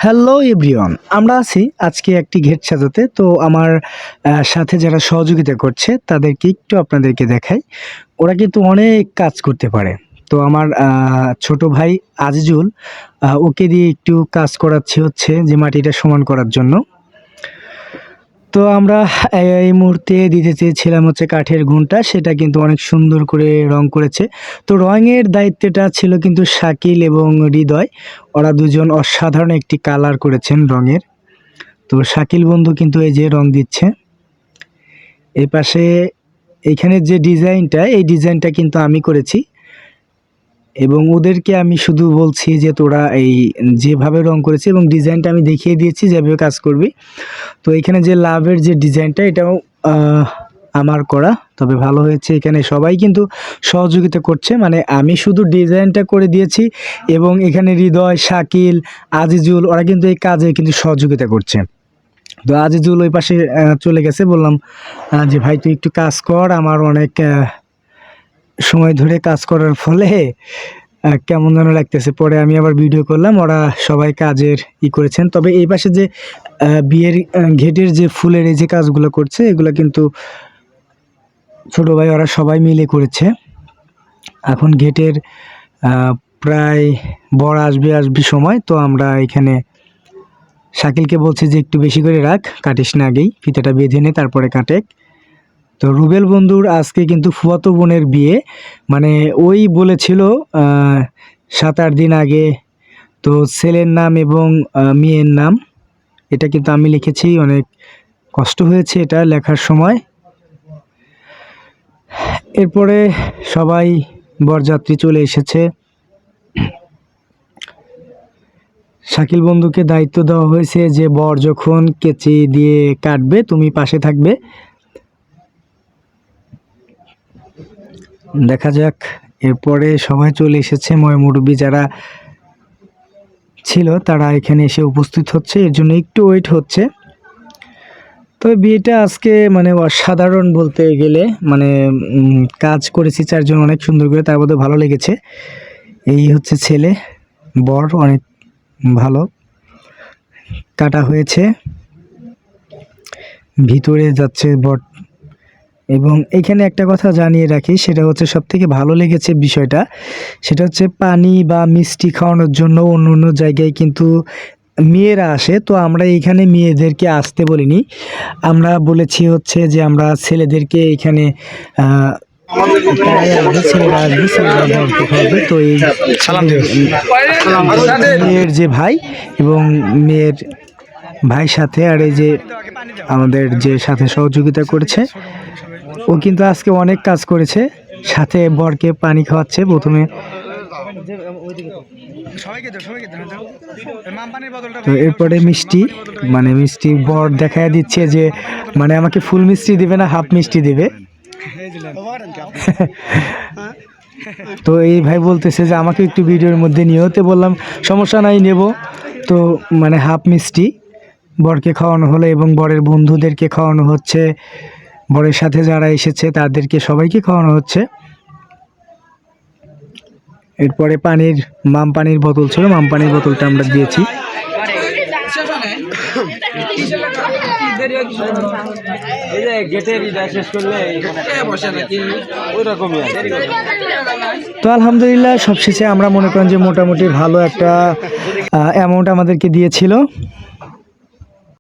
Hello everyone, আমরা আছি আজকে একটি ঘেট সাজাতে। তো আমার সাথে যারা সহযোগিতা করছে তাদেরকে একটু আপনাদেরকে দেখাই। ওরা কিন্তু অনেক কাজ করতে পারে। তো আমার ছোট ভাই আজিজুল ওকে দিয়ে একটু কাজ করাচ্ছি হচ্ছে যে মাটিটা সমান করার জন্য। তো আমরা এই মুহূর্তে দিতে চেয়েছিলাম হচ্ছে কাঠের ঘুমটা, সেটা কিন্তু অনেক সুন্দর করে রং করেছে। তো রঙের দায়িত্বটা ছিল কিন্তু শাকিল এবং হৃদয়। ওরা দুজন অসাধারণ একটি কালার করেছেন রঙের। তো শাকিল বন্ধু কিন্তু এই যে রং দিচ্ছে। এই পাশে এইখানে যে ডিজাইনটা, এই ডিজাইনটা কিন্তু আমি করেছি এবং ওদেরকে আমি শুধু বলছি যে তোরা এই যেভাবে রং করেছে এবং ডিজাইনটা আমি দেখিয়ে দিয়েছি যেভাবে কাজ করবি। তো এখানে যে লাভের যে ডিজাইনটা, এটাও আমার করা, তবে ভালো হয়েছে। এখানে সবাই কিন্তু সহযোগিতা করছে, মানে আমি শুধু ডিজাইনটা করে দিয়েছি এবং এখানে হৃদয়, শাকিল, আজিজুল ওরা কিন্তু এই কাজে কিন্তু সহযোগিতা করছে। তো আজিজুল ওই পাশে চলে গেছে, বললাম যে ভাই তুই একটু কাজ কর, আমার অনেক সময় ধরে কাজ করার ফলে কেমন যেন লাগতেছে। পরে আমি আবার ভিডিও করলাম, ওরা সবাই কাজের করেছেন। তবে এই পাশে যে বিয়ের ঘেটের যে ফুলের এই যে কাজগুলো করছে, এগুলো কিন্তু ছোট ভাই ওরা সবাই মিলে করেছে। এখন ঘেটের প্রায় বর আসবে সময়। তো আমরা এখানে শাকিলকে বলছি যে একটু বেশি করে রাখ, কাটিস না, আগেই ফিতাটা বেঁধে নে তারপরে কাটে। তো রুবেল বন্ধুর আজকে কিন্তু ফুফাতো বোনের বিয়ে, মানে ওই বলেছিল 7-8 দিন আগে। তো ছেলের নাম এবং মেয়ের নাম এটা কিন্তু আমি লিখেছি, অনেক কষ্ট হয়েছে এটা লেখার সময়। এরপরে সবাই বরযাত্রী চলে এসেছে। শাকিল বন্ধুকে দায়িত্ব দেওয়া হয়েছে যে বর যখন কেচি দিয়ে কাটবে তুমি পাশে থাকবে। দেখা যাক। এরপরে সবাই চলে এসেছে, মুরব্বি যারা ছিল তারা এখানে এসে উপস্থিত হচ্ছে, এর জন্য একটু ওয়েট হচ্ছে। তবে বিয়েটা আজকে মানে অসাধারণ বলতে গেলে, মানে কাজ করেছি 4 জন অনেক সুন্দর করে, তার মধ্যে ভালো লেগেছে। এই হচ্ছে ছেলে, বর অনেক ভালো কাটা হয়েছে। ভিতরে যাচ্ছে বর। এবং এখানে একটা কথা জানিয়ে রাখি, সেটা হচ্ছে সবথেকে ভালো লেগেছে বিষয়টা, সেটা হচ্ছে পানি বা মিষ্টি খাওয়ানোর জন্য অন্য অন্য জায়গায় কিন্তু মেয়েরা আসে। তো আমরা এখানে মেয়েদেরকে আসতে বলিনি, আমরা বলেছি হচ্ছে যে আমরা ছেলেদেরকে এখানে তো এই মেয়ের যে ভাই এবং মেয়ের ভাই সাথে আর এই যে আমাদের যে সাথে সহযোগিতা করেছে, ও কিন্তু আজকে অনেক কাজ করেছে। সাথে বরকে পানি খাওয়াচ্ছে প্রথমে। তো এরপরে মিষ্টি, মানে মিষ্টি বর দেখায় দিচ্ছে যে মানে আমাকে ফুল মিষ্টি দিবে না, হাফ মিষ্টি দিবে। তো এই ভাই বলতেছে যে আমাকে একটু ভিডিওর মধ্যে নিয়ে হতে, বললাম সমস্যা নাই, নেব। তো মানে হাফ মিষ্টি বরকে খাওয়ানো হলো এবং বরের বন্ধুদেরকে খাওয়ানো হচ্ছে, বরের সাথে যারা এসেছে তাদেরকে সবাইকে খাওয়ানো হচ্ছে। এরপরে মাম পানির বোতল ছিল, মাম পানির বোতলটা আমরা দিয়েছি। তো আলহামদুলিল্লাহ সবশেষে আমরা মনে করেন যে মোটামুটি ভালো একটা অ্যামাউন্ট আমাদেরকে দিয়েছিল।